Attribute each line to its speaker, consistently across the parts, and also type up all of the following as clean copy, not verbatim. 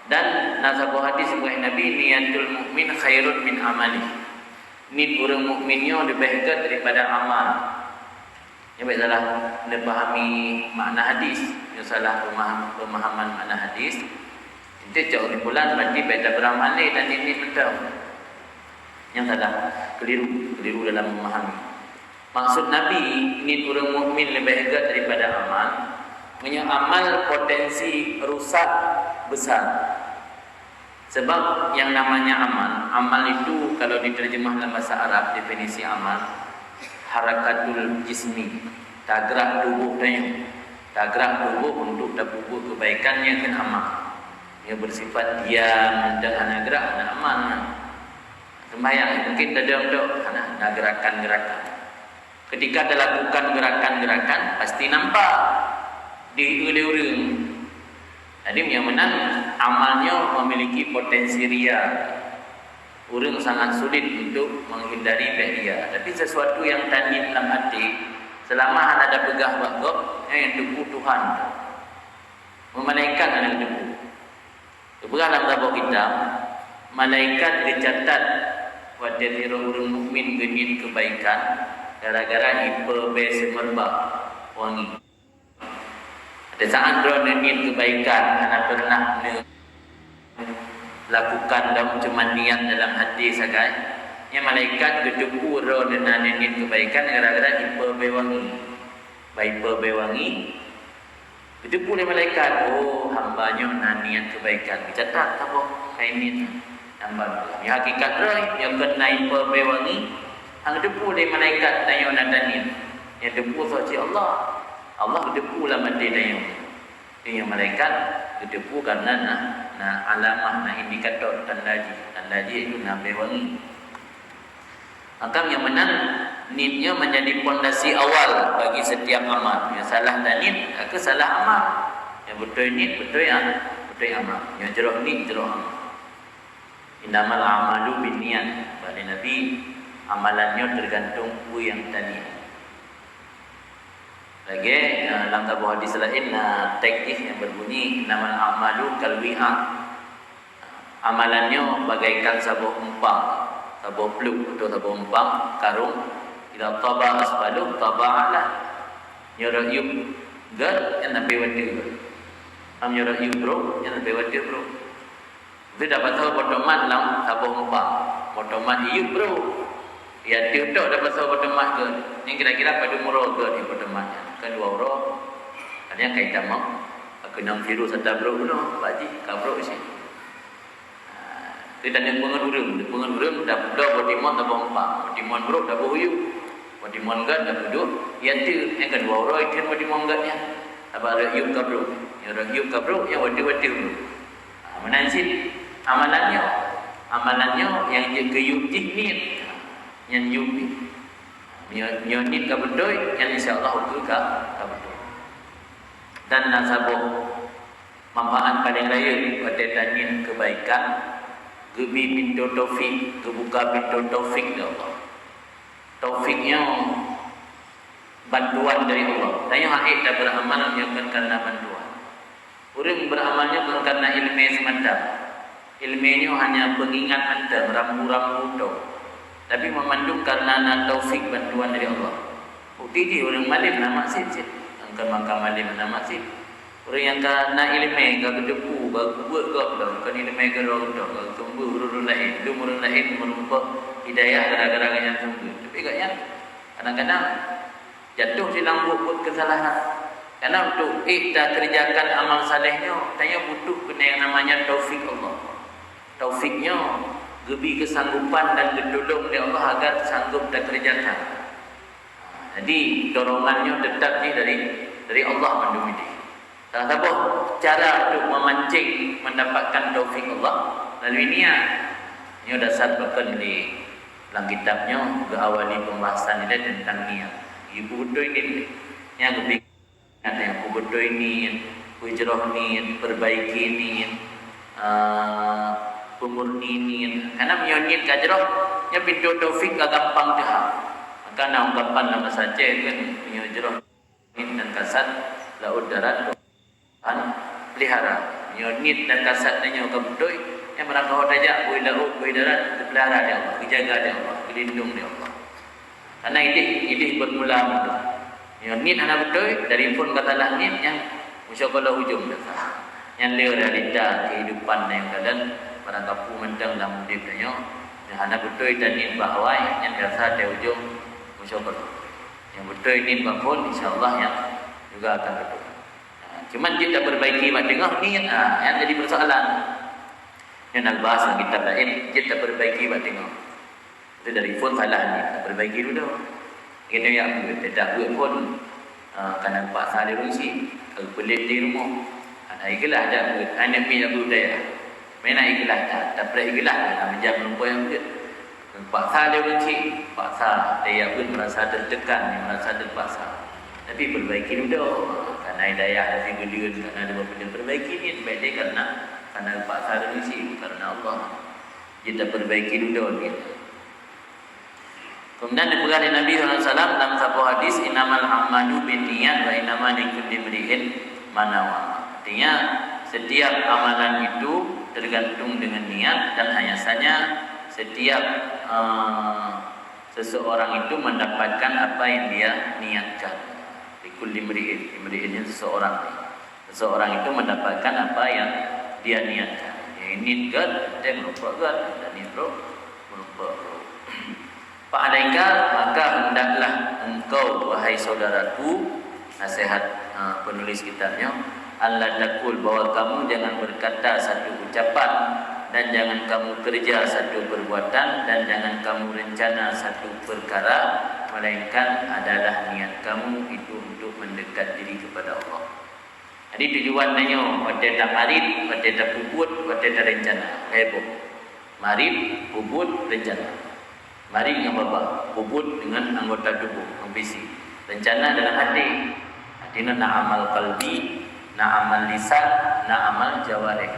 Speaker 1: Dan nasabu hadis buah Nabi, niatul mukmin khairun min amali. Niat orang mukminnya lebih baik daripada amal. Yang baik salah dia fahami makna hadis, yang salah pemahaman makna hadis. Itu jauh bulan berarti beda beramal dan ini betul. Yang salah keliru dalam memahami. Maksud Nabi, niat orang mukmin lebih baik daripada amal. Punya amal potensi rusak besar. Sebab yang namanya amal itu kalau diterjemah dalam bahasa Arab, definisi amal, harakatul jismi, tagrak tubuh daya, tagrak tubuh untuk berbuat kebaikan yang kan amal. Ia bersifat diam dan anak gerak, anak amal. Sembahyang mungkin ada ada gerakan-gerakan. Ketika ada lakukan gerakan-gerakan, pasti nampak di orang. Jadi yang menang amalnya memiliki potensi ria. Orang sangat sulit untuk menghindari ria. Tapi sesuatu yang tadi dalam hati, selama ada pegah bagok, yang teguh Tuhan. Malaikat ada teguh. Pegah dalam tabuk kita, malaikat dicatat pada diri orang mukmin genit kebaikan gara-gara ipe semerbak wangi. Ada saat dia niat kebaikan, anak pernah lakukan dalam cuma niat dalam hati saja. Yang malaikat kedepu roh dengan niat kebaikan gara-gara ipe wangi. Baik wangi. Kedepu oleh malaikat, oh hambanya nak niat kebaikan. Dicatat apa? Kain niat hamba. Yang hakikat roh yang kena ipe wangi. Ang depu oleh malaikat tanya nak niat. Yang depu saja Allah. Allah berdepu lah mati dayung. Yang malaikat berdepu karena alamah, indikator tanda itu nabi wangi. Maka yang menang niatnya menjadi pondasi awal bagi setiap amal. Yang salah dan niat, ke salah amal. Yang betul niat, betul amal. Yang jeruk niat, jeruk amal. Innamal amalu bin niat. Pada Nabi, amalannya tergantung yang tadi. Lagi dalam tabuh hadis lain teknik yang berbunyi namal amalu kalwi'a. Amalannya bagaikan sabuh empang, sabuh peluk atau sabuh empang karung. Ila taba asfalu taba'ala. Nyurayub gad yang nabi wadir. Nyurayub bro yang nabi wadir bro. Itu dapat tahu potoman dalam sabuh empang. Potoman iu bro. Ya tiutok dapat tahu potoman ke. Yang kira-kira pada murah ke yang potomannya. Kedua orang ada kaitan mak kena virus ada bro no baji kabro isi kita yang pengerurum dah botimon dah bomba botimon bro dah boyu botimon gad dah duduk yang tu yang kedua orang itu botimon gadnya apa ada yuk kabro yang orang yuk kabro yang wadi bro menansit amalannya yang ke yuk ni yang yuk nyonit ka betul yang insyaallah itu ka betul. Dan nasabuk manfaat paling raya pada tanin kebaikan gebi pintu taufik, kebuka pintu taufik dari Allah. Taufiknya bantuan dari Allah. Tanya haid dah beramal bukan karena bantuan. Orang beramalnya bukan karena ilmu semata. Ilmunya hanya pengingat anda rambu-rambu tu. Tapi memandung karena taufik bantuan dari Allah. Bukti dia orang malim nak maksud je. Angkat makam malim nak maksud. Orang yang kena ilmu, kau kedepu, kau buat kau dah. Kau ilmu kau dah. Kau tumbuh urut lain, dum urut lain menumpah hidayah gara-gara yang tumbuh. Tapi katanya kadang-kadang jatuh di lambuk buat kesalahan. Karena untuk kita kerjakan amal salehnya, tanya butuh kena yang namanya taufik Allah. Taufiknya gebi kesanggupan dan ditolong oleh Allah agar sanggup dan kerjakan. Jadi dorongannya tetap ni dari Allah mendumidi. Tak apa cara untuk memancing mendapatkan taufik Allah melalui niat. Ini dasar bahkan di dalam kitabnya ke awali pembahasan ini tentang niat. Ibu betul ini yang lebih ada yang betul ini, hijrah ni, perbaiki ni. Pemurni ni karena menyonit kajroh nya pintu taufik gak gampang dah maka nak ungkapan nama saja kan menyojroh dan kasat laut darat pelihara Nyo nit dan kasat nyo ka betul yang merangkau tajak boleh laut boleh darat terpelihara dia Allah, dijaga dia Allah, dilindung dia Allah. Karena idih bermula betul. Yang nit anak betul dari pun katalah nit yang musyakallah hujung dah. Yang leo realita kehidupan yang kadang barang kapu mentang dalam hidup dia. Yang anak betul dan nit bahawai yang biasa dia hujung musyakallah. Yang betul nit bahpun insyaallah yang juga akan betul. Cuman kita perbaiki mak tengok ni yang jadi persoalan. Yang nak bahas kita lain, kita perbaiki mak tengok. Itu dari phone salah ni, perbaiki dulu. Kita yang tidak buat pun kena nampak salah rusi, kalau pelik di rumah. Ada ikhlas ada buat, anak mi aku daya. Mana ikhlas tak pernah ikhlas dalam jam lupa yang buat. Nampak salah rusi, paksa dia pun merasa tertekan, merasa terpaksa. Tapi perbaiki dulu. Karena hidayah dari beliau, karena ada beberapa perbaiki ni baik dia karena paksa rusi, karena Allah. Kita perbaiki dulu gitu. Kemudian diberikan Nabi SAW dalam sebuah hadis, innamal a'malu binniyat wa innamal likulli imri'in ma nawa. Artinya setiap amalan itu tergantung dengan niat dan hanya saja setiap seseorang itu mendapatkan apa yang dia niatkan. Likulli imri'in seseorang itu mendapatkan apa yang dia niatkan. Ini gad dan merupakan gad dan ini merupakan Fa'alaika maka hendaklah engkau wahai saudaraku, nasihat penulis kitabnya, Allah takul bahwa kamu jangan berkata satu ucapan dan jangan kamu kerja satu perbuatan dan jangan kamu rencana satu perkara melainkan adalah niat kamu itu untuk mendekat diri kepada Allah. Jadi tujuannya pada tak marid, pada tak puput, pada tak rencana. Heboh. Marid, puput, rencana. Marid yang bapa, puput dengan anggota tubuh, ambisi. Rencana dalam hati. Artinya nak amal qalbi, nak amal lisan, nak amal jawarih.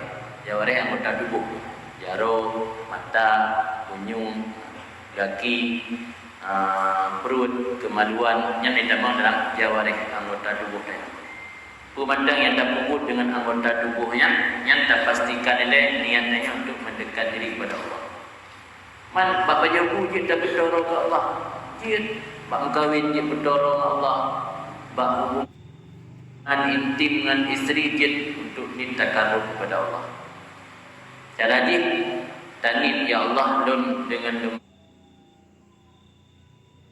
Speaker 1: Jawarih anggota tubuh. Jaro, mata, kunyung, kaki, perut, kemaluan yang ditambah dalam jawarih anggota tubuh dia. Pemandang yang tak puput dengan anggota tubuhnya yang tak pastikan oleh niatnya untuk mendekat diri kepada Allah. Man bapa jabu je tak berdorong ke Allah. Je bak kahwin je berdorong Allah. Bak hubungan intim dengan isteri je untuk minta takarruf kepada Allah. Cara dia tanit ya Allah don dengan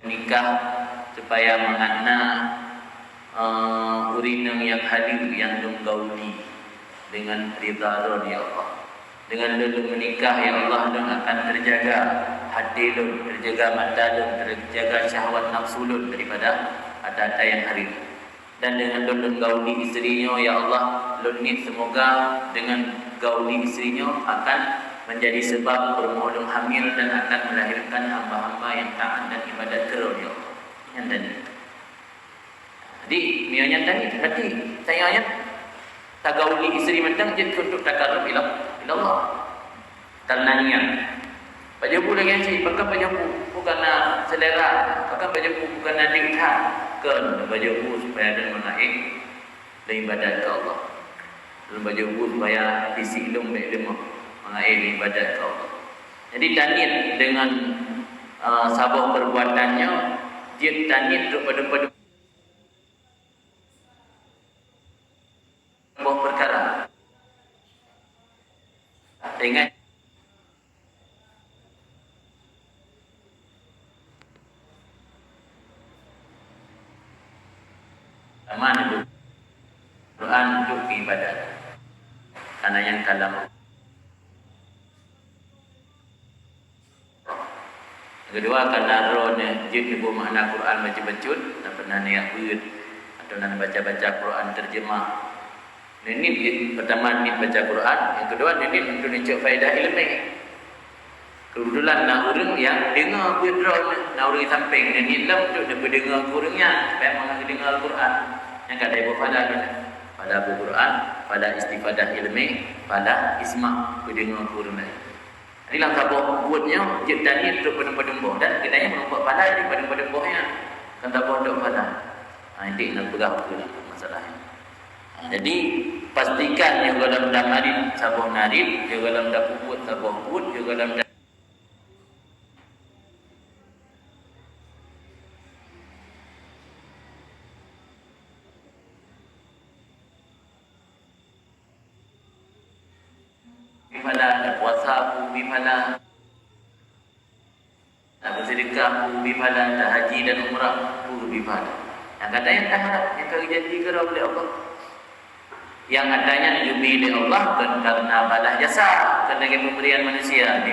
Speaker 1: nikah supaya mengana urinang yang hadir yang gauli dengan ridha ya Allah. Dengan dulu menikah ya Allah dun akan terjaga hati dun, terjaga mata dun, terjaga syahwat nafsu dun daripada ada yang hadir. Dan dengan dun gauli isterinya ya Allah dun ni semoga dengan gauli isterinya akan menjadi sebab bermulung hamil dan akan melahirkan hamba-hamba yang taat dan ibadat kepada ya Allah. Yang tadi. Jadi mionya tadi berarti sayangnya tagauli isteri mentang je untuk takarruf ila Allah. Tananya. Pajabu lagi cik, pakai pajabu bukan nak selera, pakai pajabu bukan nak diktat. Kan pajabu supaya ada menaik dan ibadat ke Allah. Dan pajabu supaya isi ilmu baik lemah menaik ibadat ke Allah. Jadi tanit dengan sabah perbuatannya dia tanit kepada sebuah perkara dengan aman itu Quran untuk ibadat karena yang kalam kedua karena rohnya jid ibu makna Quran baca-bacut dan pernah niat buat atau nak baca-baca Quran terjemah. Ini pertama ni baca Quran, yang kedua ini untuk mencari faedah ilmu. Kebetulan nak orang yang dengar withdraw, nak orang samping dan hilang untuk dapat dengar kurangnya supaya mendengar Al-Quran. Yang kata ibu pada Al-Quran, pada istifadah ilmu, pada isma pendengar kurang. Inilah sabah buatnya jidani untuk pedembo dan kita yang menumpuk pada di pedembo-pedembonya kan tak bodoh pada. Ini nak pegang tu masalahnya. Jadi pastikan juga dalam damarin sabuh narid, juga dalam dapubut sabuh bud, juga dalam bipada ada puasa pun bipada ada bersedekah pun bipada ada haji dan umrah pun bipada. Yang katanya tak harap yang kau janji ke oleh Allah. Yang adanya dijubi oleh Allah karena balas jasa, karena pemberian manusia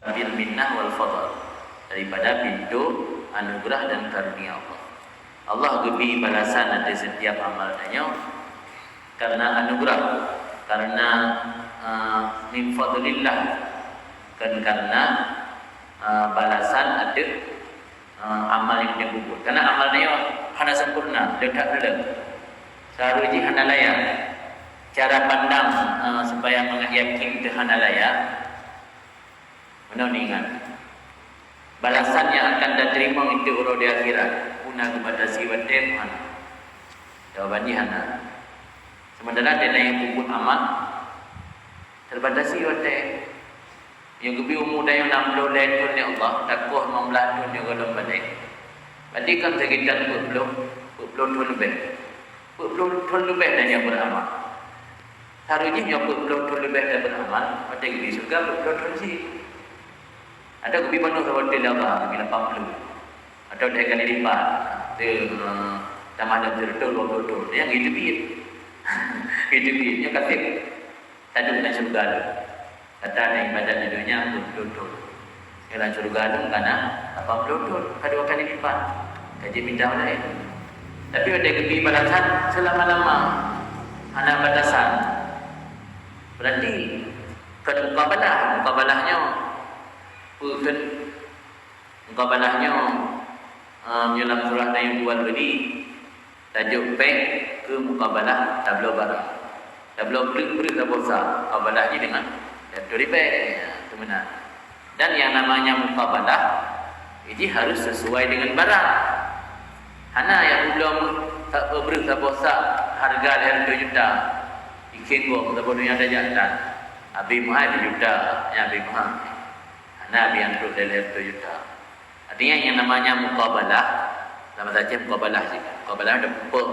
Speaker 1: bil minnah wal fadl, daripada pintu anugerah dan karunia Allah. Allah gebi balasan atas setiap amal tanya karena anugerah, karena min fadlillah, karena balasan ada amal yang dia gugur. Karena amal dia hana sempurna, letak dalam saruji hana layak. Cara pandang supaya yakin itu hana layak, benar ingat. Balasan yang akan diterima itu urut di akhirat. Guna kepada siwat Tuhan. Jawabannya hana. Sementara dia yang gugur amal terbatasi wadah. Yang lebih umur dah yang 60 tahun ni Allah, takuh 15 tahun juga dalam balik. Berarti kan sekitar 40 tahun lebih. 40 tahun lebih dah yang beramal. Seharusnya yang 40 tahun lebih dah beramal, pada di surga 40 tahun sih. Ada lebih penuh seperti Allah, lebih 80. Atau dia akan lipat. Dia tambah ada betul 20 tahun. Yang itu biar. Itu biarnya katib. Tak ada dengan surga tu. Kata ada ibadat di dunia betul-betul. Dalam surga tu karena 80 tahun, kedua kali lipat. Kaji bintang lain. Tapi ada kebi balasan selama-lama. Anak batasan. Berarti mukabalahnya menyelam surah yang buat beri tajuk pek ke mukabalah tablo barang. Tablo beri tak bosan. Mukabalahnya dengan dari baik, itu benar. Dan yang namanya muqabalah ini harus sesuai dengan barang. Hana yang belum tak berberi tak bosak harga dari 2 juta. Ikan gua tak boleh ada jantan. Abi mahal 2 juta, yang abi mahal. Hana abi yang terus dari 2 juta. Artinya yang namanya muqabalah, sama saja muqabalah sih. Muqabalah ada pupuk.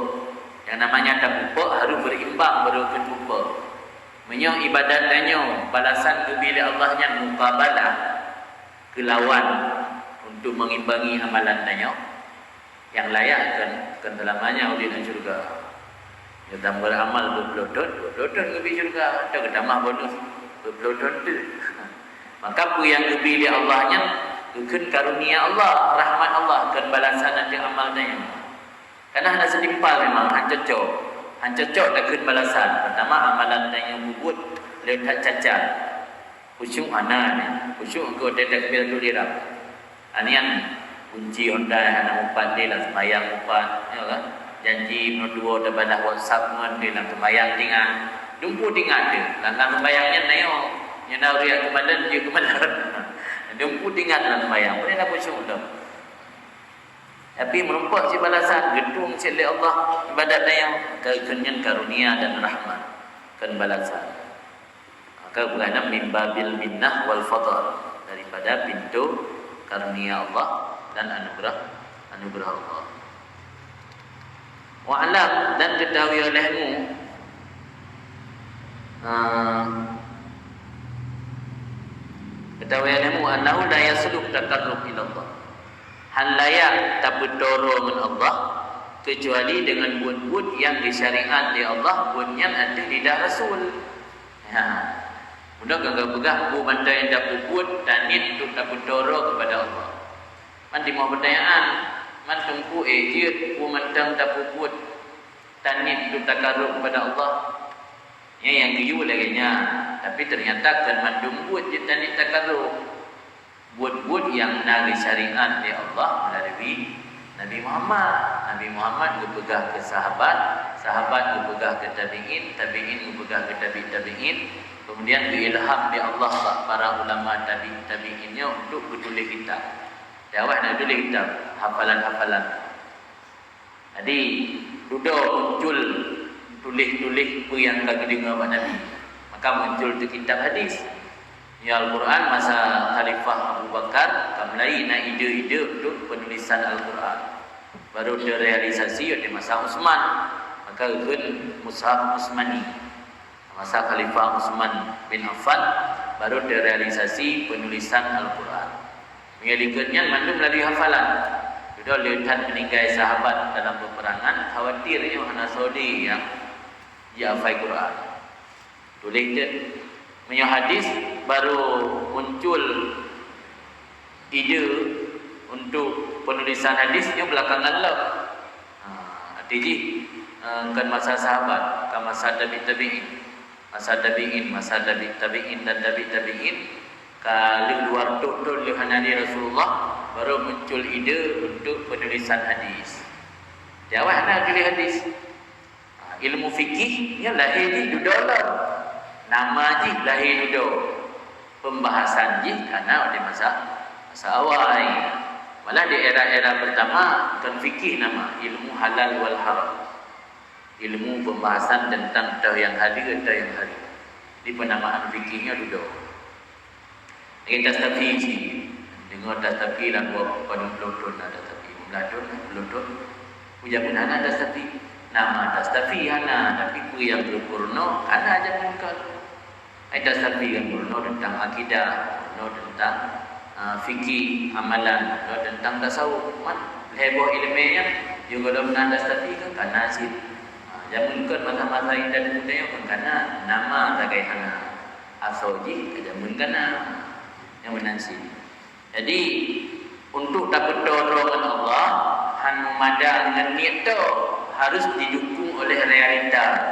Speaker 1: Yang namanya ada pupuk harus berimbang baru ke pupuk. Menyo ibadat danyo balasan kebilik Allahnya muqabalah kelawan untuk mengimbangi amalan danyo yang layak kan dalamnya di syurga. Ya dalam beramal berpelodot kebi syurga atau kedamah bonus berpelodot tu. Maka pu yang kebilik Allahnya kekan karunia Allah, rahmat Allah kan balasan nanti amal danyo. Karena ada sedimpal memang cocok. Cocok takkan balasan. Pertama amalan yang bubut letak cacat. Khusyuk ana ni. Khusyuk engkau dia takbir tu dirap. Anian kunci Honda anak umpan dia lah sembahyang umpan, ya kan? Janji menudua daripada WhatsApp dengan dia lah sembahyang tinggal. Dumpu tinggal dia. Langkah sembahyangnya naik nyana riak kemadan dia kemadan. Dumpu tinggal dalam sembahyang. Boleh nak khusyuk tu. Tapi merumpak si balasan gedung si Allah ibadat yang kekenyan karunia dan rahmat kan balasan. Maka berada min babil minnah wal fadl, daripada pintu karunia Allah dan anugerah Allah. Wa alam, dan ketahui olehmu annahu la yasluk taqarrub ila Allah. Hal layak tak berdoro dengan Allah kecuali dengan buat-buat yang disyariat di Allah, buat yang ada di dah Rasul. Mudah gagah begah bu benda yang dah buat dan itu tak berdoro kepada Allah. Man di mau pertanyaan, man tungku ejit bu mentang tak buat dan itu tak karuk kepada Allah. Ya yang kiyu lagi nya, tapi ternyata kan mandung buat je dan tak karuk. Buat-buat yang dari syariat di Allah melalui Nabi Muhammad. Nabi Muhammad berpegang ke sahabat, sahabat berpegang ke tabi'in, tabi'in berpegang ke tabi'in, kemudian diilham di Allah para ulama tabi'innya untuk bertulis kitab. Dakwah nak tulis kitab, hafalan-hafalan. Jadi Duda muncul tulis-tulis apa yang kagak dengar Pak Nabi. Maka muncul tu kitab hadis. Ya Al-Quran masa Khalifah Abu Bakar kamlai nak ide-ide untuk penulisan Al-Quran. Baru direalisasi oleh masa Utsman. Maka ikut Mushaf Utsmani. Masa Khalifah Utsman bin Affan baru direalisasi penulisan Al-Quran. Mengaliknya mandum melalui hafalan. Sudah lihat meninggal sahabat dalam peperangan, khawatirnya anak Saudi yang hafal Quran. Tulis dia punya hadis baru muncul ide untuk penulisan hadisnya belakangan lah. Artinya kan masa sahabat, kan masa tabi'in, masa tabi'in dan tabi'in kalau luar total Nabi Rasulullah baru muncul ide untuk penulisan hadis. Jawab nak tulis hadis. Ilmu fikihnya lahir di dudolah. Nama ji lahir dudo. Pembahasan ji karena di masa awal. Malah di era-era pertama kan fikih nama ilmu halal wal haram. Ilmu pembahasan tentang tahu yang hadir dan yang haram. Di penamaan fikihnya dudo. Kita tastafi dengar tastafi dan buat pada pelutun ada tapi pelutun puja pun ada tastafi nama tastafi hana tapi ku yang berpurno ada aja muncul. Tastafi yang berpurno tentang akidah, berpurno tentang fikih, amalan, berpurno tentang tasawuf. Heboh ilmiahnya juga dalam nada tastafi kan karena sih. Zaman kan masa-masa indah budaya kan karena nama sebagai hana asoji zaman kana yang menansi. Jadi untuk dapat dorongan Allah, han mada dengan niat tu harus didukung oleh realitas.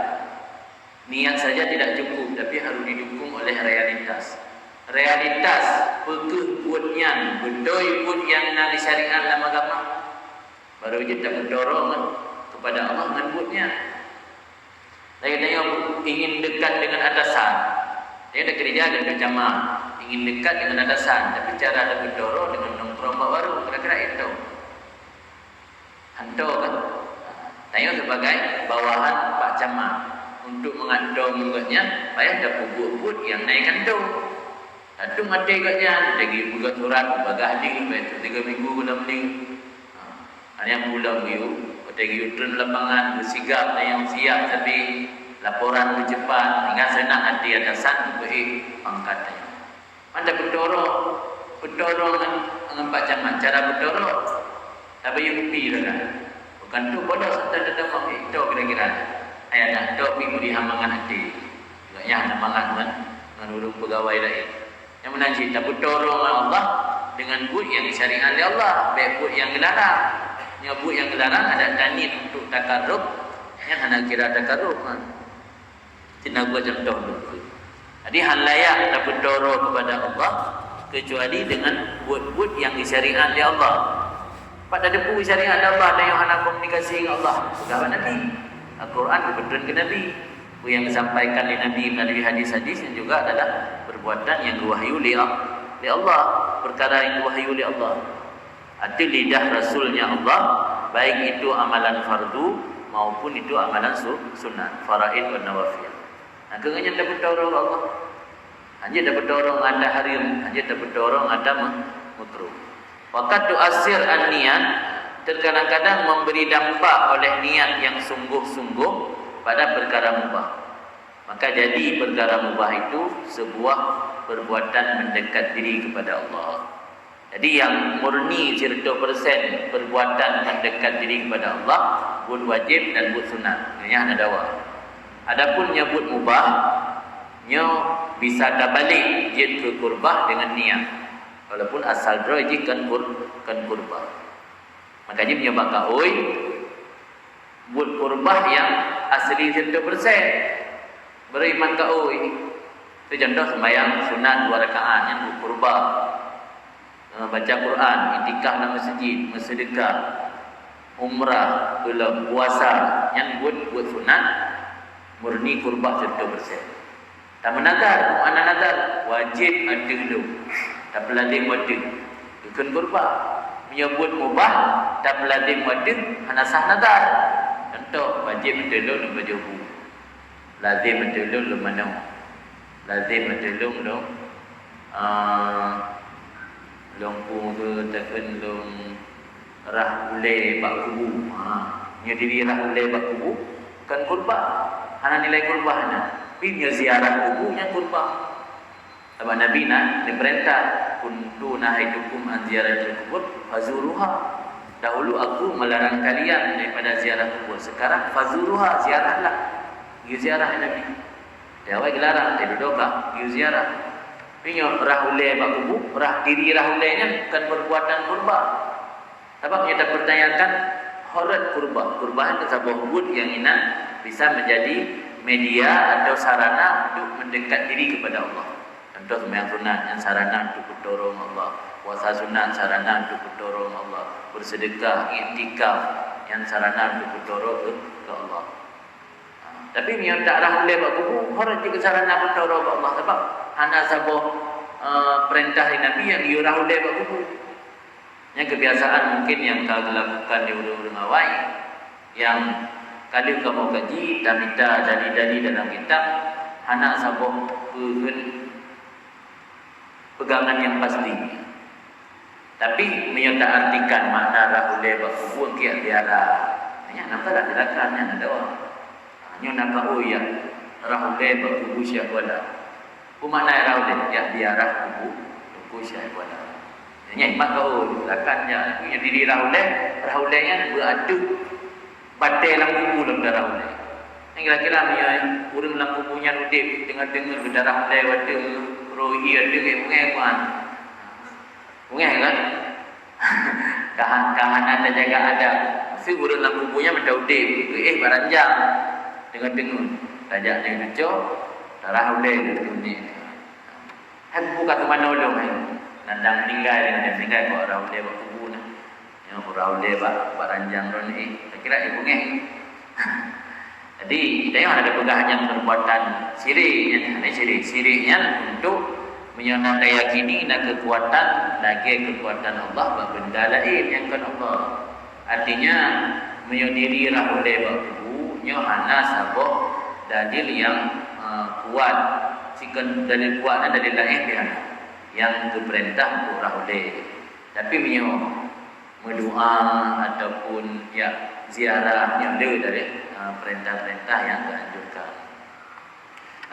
Speaker 1: Niat saja tidak cukup, tapi harus didukung oleh realitas. Realitas pekebutnya, betul pun yang nari syariat dalam agama. Baru kita berdorongan kepada Allah dengan buatnya. Saya ingin dekat dengan atasan. Dia ada kerja dan jamaah. Ingin dekat dengan atasan, tapi cara ada berdoro dengan nongkrong baru, kira-kira itu. Hantu kan? Tanya sebagai bawahan Pak Camat untuk mengandung juga payah ada bubut yang naikkan tu. Itu mati katnya, lagi buka surat, baga hadir, itu 3 minggu dalam minggu. Ada yang pulang you, lagi turun lapangan, bersigap, ada yang siap tapi laporan bercepat, hingga senang hati atasan beri pangkatnya. Anda berdorong dengan Pak Camat. Cara berdorong, tapi yang pi lah. Bukan tu bodoh serta tetap itu kira-kira. Ayah nak tu pi mudi hamangan hati. Agaknya hamangan dengan urung pegawai lain. Yang menanti tak berdorong Allah dengan bud yang syariat oleh Allah, baik bud yang dilarang. Yang bud yang dilarang ada tanit untuk takarrub. Yang hendak kira takarrub. Tidak buat contoh dulu. Jadi hal layak tak berdorong kepada Allah kecuali dengan buat-buat yang disyariat oleh Allah. Pada depu syariat Allah ada yang hendak komunikasi dengan Allah. Pegawai Nabi. Al-Quran kebetulan ke Nabi. Yang disampaikan oleh Nabi melalui hadis-hadis yang juga adalah perbuatan yang diwahyu oleh Allah. Perkara yang diwahyu oleh Allah. Arti lidah Rasulnya Allah, baik itu amalan fardu maupun itu amalan sunnah, faraid dan nawafil. Kerana dapat dorong Allah. Hanya dapat dorong ada harim, hanya dapat dorong ada makruh. Waqad tu'assir an-niyat, terkadang-kadang memberi dampak oleh niat yang sungguh-sungguh pada perkara mubah. Maka jadi perkara mubah itu sebuah perbuatan mendekat diri kepada Allah. Jadi yang murni 100% perbuatan mendekat diri kepada Allah, buat wajib dan buat sunat. Ini ada dawa. Adapun nyebut mubah, nyo bisa terbalik jid ke kurbah dengan niat. Walaupun asal droy jid kan kurbah. Makanya punya baka oi buat kurbah yang asli 100%. Beriman ka oi. Itu contoh sembahyang sunat 2 rakaat yang buat kurbah. Baca Quran, itikaf dalam masjid, bersedekah, umrah, belum puasa yang buat sunat murni kurbah 100%. Tak menadar, mana nadar wajib ada dulu. Tak pelading wajib. Bukan kurbah. Menyebut mubah tak pelading wajib hana sah nadar. Contoh wajib mentolong lu berjubu. Lazim mentolong lu mana? Lazim mentolong lu longpung tu takkan long rah ulai bak kubu. Nya diri rah ulai bak kubu kan kurban. Hana nilai kurban hana. Pi ziarah kubunya kurban. Sebab Nabi diperintah kuntu nahaitukum an ziyaratil kubur fazuruha. Dahulu aku melarang kalian daripada ziarah kubur. Sekarang fazuruha, ziarahlah. Pergi ziarah Nabi. Dia awal dilarang, dia doa, pergi ziarah. Punya rahulai bak kubur, diri rahulainya bukan perbuatan kurban. Sebab kita pertanyakan horat kurban. Kurban itu sebuah wujud yang inang bisa menjadi media atau sarana untuk mendekat diri kepada Allah. Contoh sembahyang sunat yang sarana untuk mendorong Allah, puasa sunat sarana untuk mendorong Allah, bersedekah, iktikaf yang sarana untuk mendorong ke Allah. Tapi yang tak rahulai bak kubur, orang juga sarana mendorong ke Allah. Sebab hana sebuah perintah Nabi yang dia rahulai bak kubur. Yang kebiasaan mungkin yang kau lakukan di urang-urang awal, yang kalau kamu kaji dan minta dari dalam kitab, hana sebuah pegangan yang pasti. Tapi menyata artikan makna rahulai bak kubur kia biara. Hanya nampak tak dilakukan yang ada orang. Hanya nampak ya rahulai bak kubur syahwala. Apa makna rahulai? Ya biara kubur syahwala. Hanya imat kau lakukannya. Punya diri rahulainya beradu batai dalam kubur dalam darah rahulai. Yang kira-kira urang dalam kuburnya udip dengar-dengar berdarah rahulai wadah rohi ada ke mungai puan. Mungai kan? Kahanan dan jaga ada. Si urang dalam kuburnya mendaudip. Baranjang. Dengar-dengar. Tajak dia kecok. Darah ulai tu ni. Buka tu mana ulung ni. Nandang meninggal kau orang ulai buat kubur ni. Yang orang ulai baranjang tu ni. Saya kira mungai. Jadi kita yang ada pegangan yang perbuatan siriknya untuk menyayakini dan kekuatan Allah benda lain yang kan Allah. Artinya menyendiri rahulai baku hana sabuk dalil yang kuat. Sikan dalil kuatnya dalil lain dia yang diperintah untuk rahulai. Tapi mendoa ataupun ziarah yang ada dari perintah-perintah yang dianjurkan.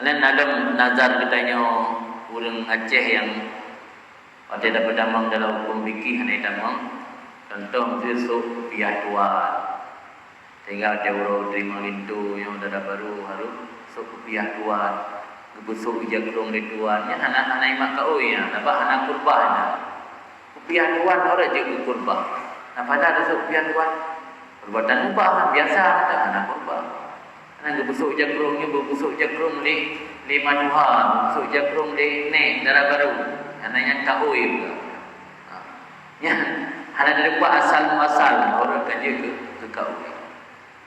Speaker 1: Lain ada nazar katanya orang Aceh yang pada dapat damang dalam hukum fikih ni damang. Contoh besok piah tua. Tinggal dia orang terima lintu yang dah baru harus sok piah tua. Gebusuk jagrong di tuannya anak-anak imak kau ya, nampak anak kurban. Piah tuan orang je kurban. Nah pada ada sok piah tuan. Perbuatan ubah biasa ada anak kurban. Anak busuk jagrungnya berbusuk jagrung di manuha, busuk jagrung di darah baru. Anaknya kahoi pula. Ya, anak dari buat asal orang kerja ke kahoi.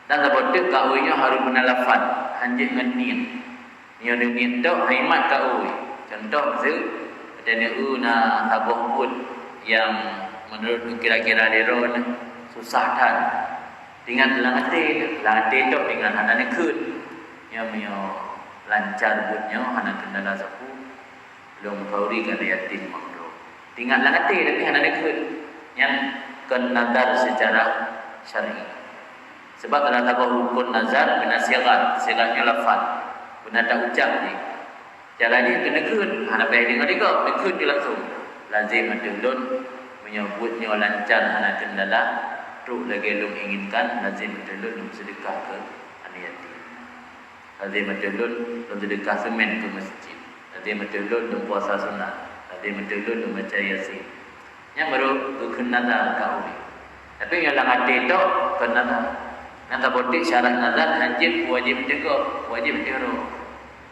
Speaker 1: Dan lepas tu kahoinya harus menalafat, hanjit dengan niat. Niat dengan tu haimat kahoi. Contoh tu ada una tabuh pun yang menurut kira-kira deron susah dan dengan lantai tu dengan anak kun yang lancar bunyo anak kendala sapu belum kauri kada yatim makro tinggal lantai tapi anak kun yang kenadar secara syar'i sebab dalam rukun nazar kena sigatnya lafaz benar tak ucap ni caranya kena kun anak baik dengar juga kun dia langsung lazim adulun menyebutnya lancar anak kendala teruk lagi lu inginkan lazim betul-betul sedekah ke anak yatim. Lazim betul-betul sedekah semen ke masjid. Lazim betul-betul puasa sunat. Lazim betul-betul baca yasin. Yang baru kena kau ni. Tapi yang lang hati tu kena yang tak boleh syarat nazar wajib juga wajib tiru.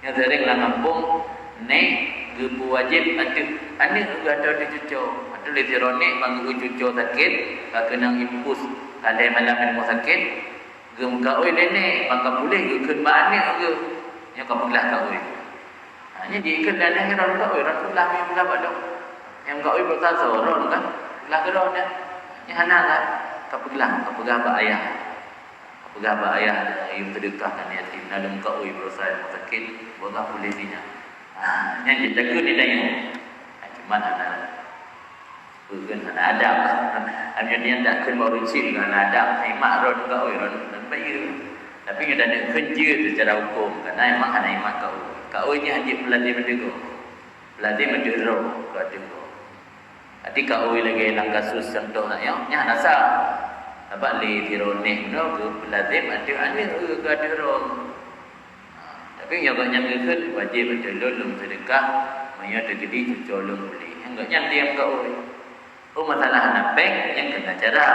Speaker 1: Yang sering lang kampung ni gebu wajib ada ada dicucuk. Ada litironik bangku cucu sakit, kena impus kadai malam di rumah sakit, gem kau nenek, maka boleh ke mana ke? Yang kau pelah kau. Hanya diikat dan yang orang kau, orang tu lah yang belah pada. Yang kau berkata orang kan, belah ke orang dia. Yang mana kan? Kau pegang apa ayah? Pegawai ayah yang sedekahkan yatim dalam kau berusaha sakit boga polisinya. Yang kita ni dah yang cuma ada bukan ada. Hanya dia tak kan baru cik dengan ada imak ron kau ron bayu. Tapi kita ada kerja secara hukum kerana memang ada imak kau. Kau ni hanya pelatih mendego. Pelatih mendero kau tengok. Ati kau lagi dalam kasus contohnya nya nasa apa li tironih no ke pelatih ada ke ron. Tapi yang banyak ke wajib bertolong sedekah, maya terjadi colong beli. Enggak yang diam kau. Oh masalah anak bank yang kena cara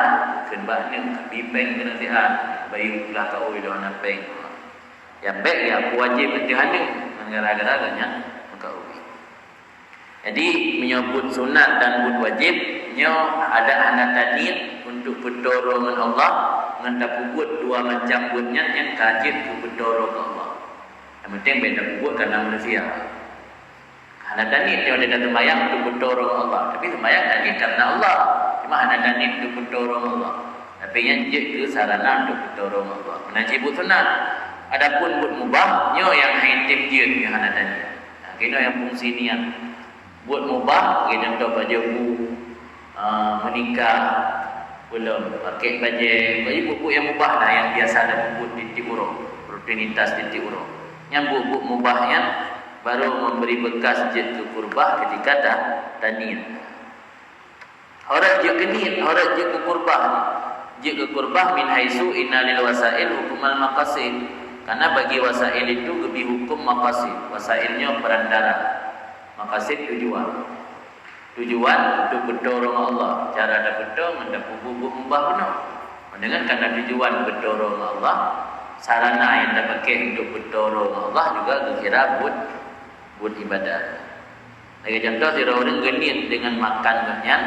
Speaker 1: kan banyak di bank kena sihat bayi pula kau itu anak bank. Yang bank ya wajib bertihanu gara-gara kau. Jadi menyebut sunat dan but wajib nyo ada anak tadi untuk pertolongan Allah mengendap buat dua macam buatnya yang kajib ke pertolongan Allah. Yang penting beda buat karena manusia. Anak tadi dia ada sembahyang untuk pertolongan Allah. Tapi sembahyang tadi karena Allah. Cuma anak tadi untuk pertolongan Allah. Tapi yang je ke sarana untuk pertolongan Allah. Menajib sunat. Adapun buat mubah nyo yang hitim je ke anak tadi. Kena yang fungsi niat. Buat mubah, kita contoh baju menikah belum pakai baju buku yang mubah lah yang biasa ada buku di timur, rutinitas di timur. Yang buku mubahnya baru memberi bekas je ke kurbah ketika dah tanit. Orang je kenit, orang je ke kurbah. Je ke kurbah min haisu inna lil wasail hukumal maqasid. Karena bagi wasail itu lebih hukum maqasid. Wasailnya perantara. Maqasid tujuan. Tujuan untuk berdorong Allah. Cara ada berdorong mendapat bubuk mubah penuh. Dengan karena tujuan berdorong Allah, sarana yang dipakai untuk berdorong Allah juga kira buat ibadah. Lagi contoh si orang genit dengan makan kenyang,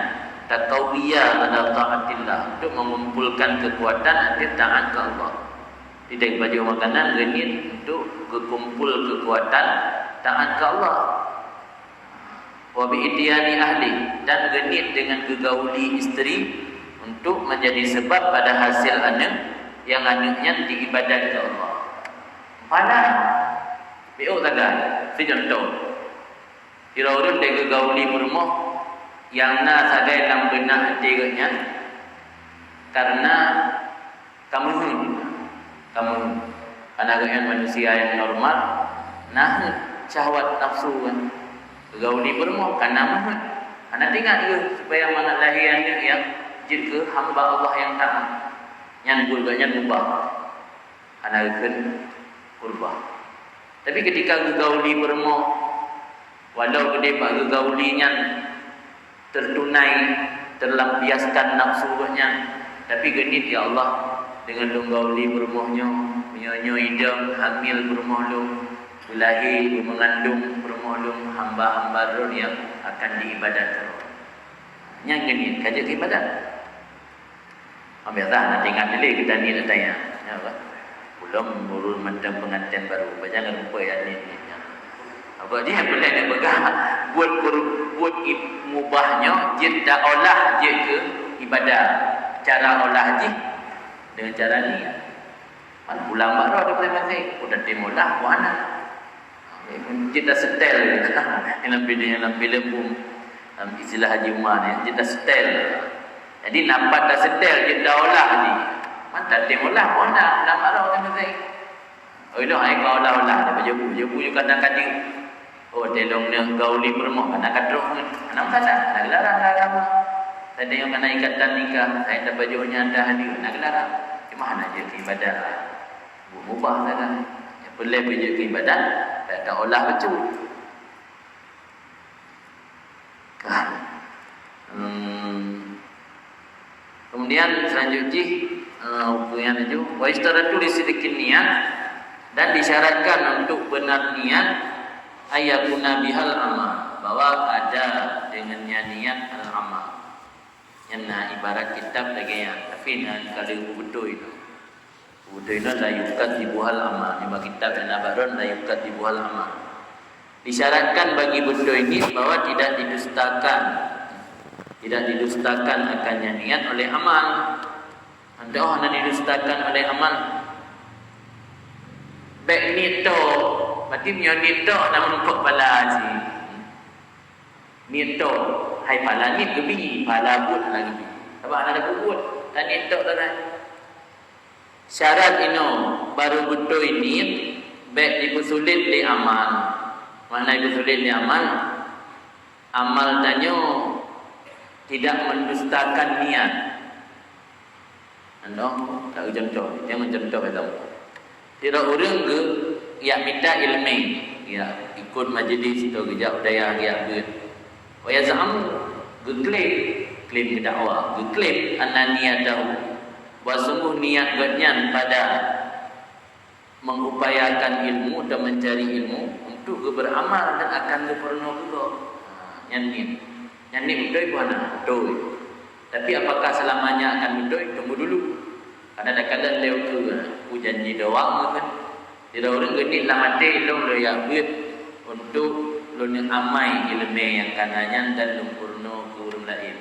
Speaker 1: tatawiyah pada taatillah untuk mengumpulkan kekuatan nanti taat ke Allah. Tidak baju makanan genit untuk berkumpul kekuatan taat ke Allah. Wa bi'tiyani ahli dan genit dengan kegauli isteri untuk menjadi sebab pada hasil anak yang anaknya diibadat ke Allah. Mana? Biuk tagan. Si contoh. Ira-ira dia kegauli bermoh yang na sagai dalam benak hati katnya karena kamu anak manusia yang normal nah syahwat nafsu kan. Gauli bermoh karena mahal. Anak tinggal dia supaya mana lahirnya yang jika hamba Allah yang taat. Yang bulganya ubah. Anak akan ubah. Tapi ketika gauli bermoh, walau gede pak gaulinya tertunai, terlampiaskan nafsunya, tapi genit ya Allah dengan gauli bermohnya, menyanyi idam hamil bermoh lu. Ilahi mengandung bermulung hamba-hamba roh yang akan diibadahkan. Yang ini kajian ibadat. Ambil dah nanti ingat dulu kita ni nak tanya. Ya apa? Belum murul macam pengantin baru. Jangan lupa yang ni. Apa dia boleh dia pegang buat mubahnya je dah olah je ke ibadah. Cara olah je dengan cara ni. Pulang baru ada masing-masing. Udah timolah puana. Kita setel dalam film istilah Haji Umar ni kita setel. Jadi nampak dah setel je dah olah ni. Mantap timolah puana dalam arah masing-masing. Oh itu ai kau olah dah baju kadang-kadang. Oh telong ni gauli bermoh kadang-kadang. Nak sana nak larang. Tadi yang kena ikatan nikah, saya dah bajunya dah hadir nak larang. Cuma mana je ibadah. Mubah saja. Boleh baju ibadah, tak ada olah baju. Kemudian selanjutnya hubungan itu wa istaratu li sidqin niat dan disyaratkan untuk benar niat ayakuna bihal amal bahwa ada dengannya niat al amal. Yang ibarat kitab lagi yang tapi kalau betul itu. Betul itu la yukatibuhal amal. Di kitab An-Nabaron la yukatibuhal amal. Disyaratkan bagi betul ini bahwa tidak didustakan akannya niat oleh amal. Anda hanya didustakan oleh amal. baik ni to berarti punya ni to nak untuk pala haji ni to hai pala ni gebi pala but lagi gebi sebab ada kubut dan ni to tak syarat ino baru betul ini baik dipersulit di amal mana dipersulit di amal tanyo tidak mendustakan niat anda tak contoh jangan contoh betul tidak orang ke yang minta ilmu ya ikut majlis atau kerja budaya ya ke wa yazam klaim ke dakwah klaim anna niyatahu wa sungguh niat gatnya pada mengupayakan ilmu dan mencari ilmu untuk beramal dan akan berpenuh juga yang ni betul pun betul tapi apakah selamanya akan betul tunggu dulu karena kadang-kadang leo ke janji doang kan tidak orang genit lah mati lo ya buat untuk lo yang amai ilmu yang kanannya dan lumpurno ke urung lain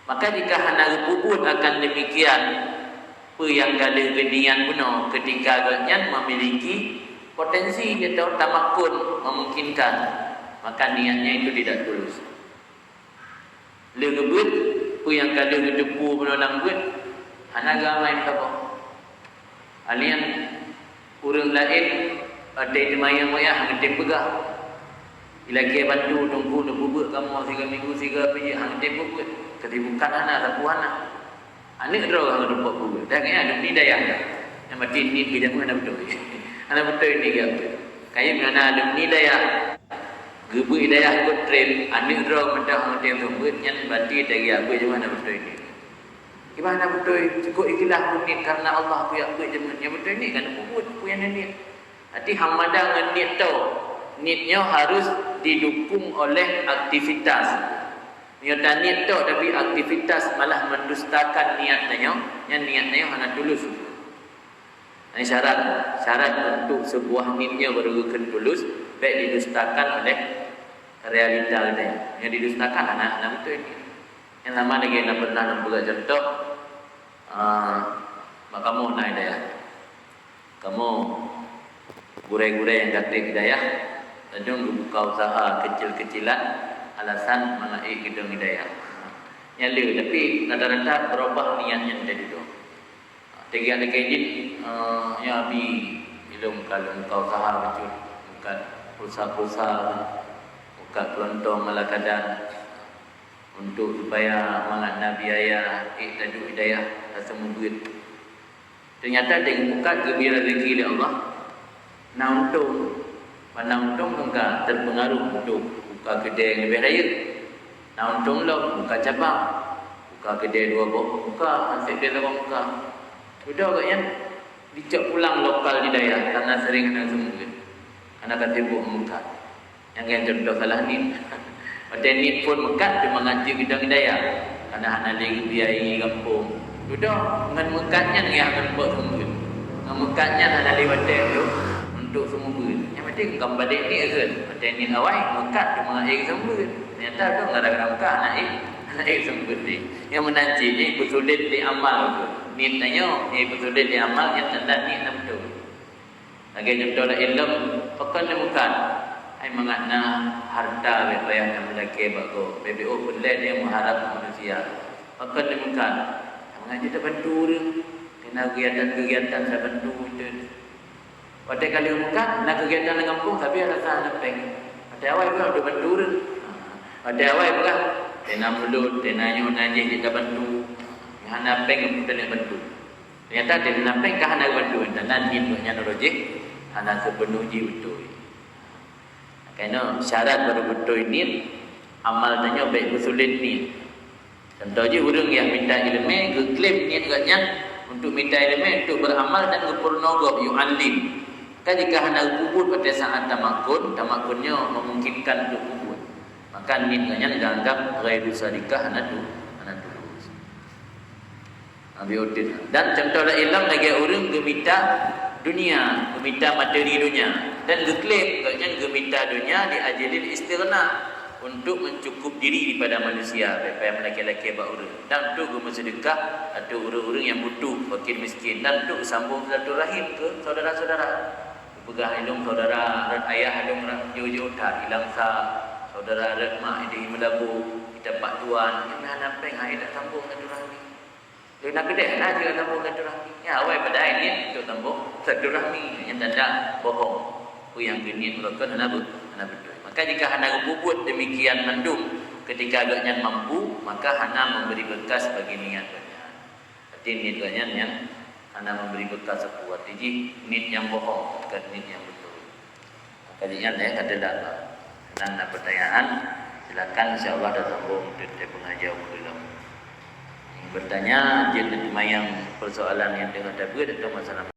Speaker 1: maka jika hana kubut akan demikian apa yang kala genian puno ketika ganyan memiliki potensi atau tamakun memungkinkan maka niatnya itu tidak tulus le gebut apa yang kala gedepu puno nang buat hana gamai apa alian urang lain ada di maya-maya hang pegah ilaki bantu tunggu nak bubuk kamu 3 minggu 3 pergi hang buat ketibukan anak tapuana anak ro hang dapat bubuk dah kaya ada ni daya yang mati ni bila mana betul ana betul ni ke kaya mana ada ni daya gebu daya ikut train anak ro mendah hang buat yang berarti dari apa je mana betul ni gimana betul cukup ikhlas niat karena Allah tu yang buat jeman yang betul ni kan buat yang niat hati hamada dengan niat tu niatnya harus didukung oleh aktivitas niat niat tu tapi aktivitas malah mendustakan niatnya yang niatnya hanya tulus ini syarat untuk sebuah niatnya baru akan tulus baik didustakan oleh realita dia yang didustakan anak betul ni yang lama lagi nak pernah nampak contoh kamu naik daya kamu gurai-gurai yang kata hidayah dan buka usaha kecil-kecilan alasan mengaik gedung hidayah nyala tapi rata-rata berubah niatnya jadi tu tiga ada kejit ya bi ilmu kalau buka usaha kecil buka pulsa-pulsa buka kelontong malakadan untuk supaya mengana biaya tadu hidayah rasa duit ternyata dengan buka gembira rezeki oleh Allah nak untung enggak terpengaruh untuk buka kedai yang lebih raya nak untung lo buka cabang buka kedai 2 bok buka asyik dia orang buka sudah agaknya dicak pulang lokal hidayah karena sering kena sembuh karena kan sibuk membuka yang contoh salah ni pada ni pun mekat dia mengaji bidang hidayah karena hana lagi biaya kampung sudah dengan mekatnya ni akan buat sembuh dengan mekatnya hana lewat tu untuk sembuh yang penting kam balik ni kan pada ni awal mekat dia mengaji sembuh ternyata tu gara-gara mekat naik sembuh ni yang menanci ni bersulit di amal tu ni tanya ni bersulit di amal yang tanda ni nak betul lagi contoh lah ilmu pakai dia mekat ai mengakna harta bayar yang melaki bago BBO boleh dia mengharap manusia maka demikian mengaji tak bantu kena kegiatan saya bantu itu pada kali bukan nak kegiatan dengan kampung tapi rasa nepeng pada awal pun ada bantu pada awal pun tena mulut tena nyonaje kita bantu yang nepeng kita nak bantu ternyata dia nepeng kah nak bantu dan nanti punya rojek hana sepenuh jiwa kerana syarat baru betul ini amal tanya baik bersulit ni contoh je orang yang minta ilmu klaim niat katnya untuk minta ilmu untuk beramal dan berpurnogo yu'allim kan jika hana kubur pada saat tamakunnya memungkinkan untuk kubur maka niatnya dianggap ghairu sadikah hana tulus dan contohlah ilmu lagi orang minta dunia, meminta materi dunia dan geklaim katanya geminta dunia di ajilil istighna untuk mencukup diri daripada manusia, daripada lelaki-lelaki baura, dan untuk bersedekah atau orang-orang yang butuh, fakir miskin, dan untuk sambung silaturahim ke saudara-saudara. Pegang hidung saudara dan ayah hidung jauh-jauh tak hilang saudara dan mak di Melabu kita pak tuan yang nak peng hai tak sambung silaturahmi. Dia nak kedai nak juga sambung silaturahmi. Ya awal pada ini untuk sambung silaturahmi yang tanda bohong. Apa yang genit melakukan hana betul. Maka jika hana berbuat demikian mendung ketika agaknya mampu, maka hana memberi bekas bagi niatnya. Arti niatnya yang hana memberi bekas sebuah tiji niat yang bohong, bukan niat yang betul. Maka ingat ya kata data. Dan ada pertanyaan, silakan insya-Allah dah sambung untuk pengajar belum. Yang bertanya, dia mayang persoalan yang dengan tabir atau masalah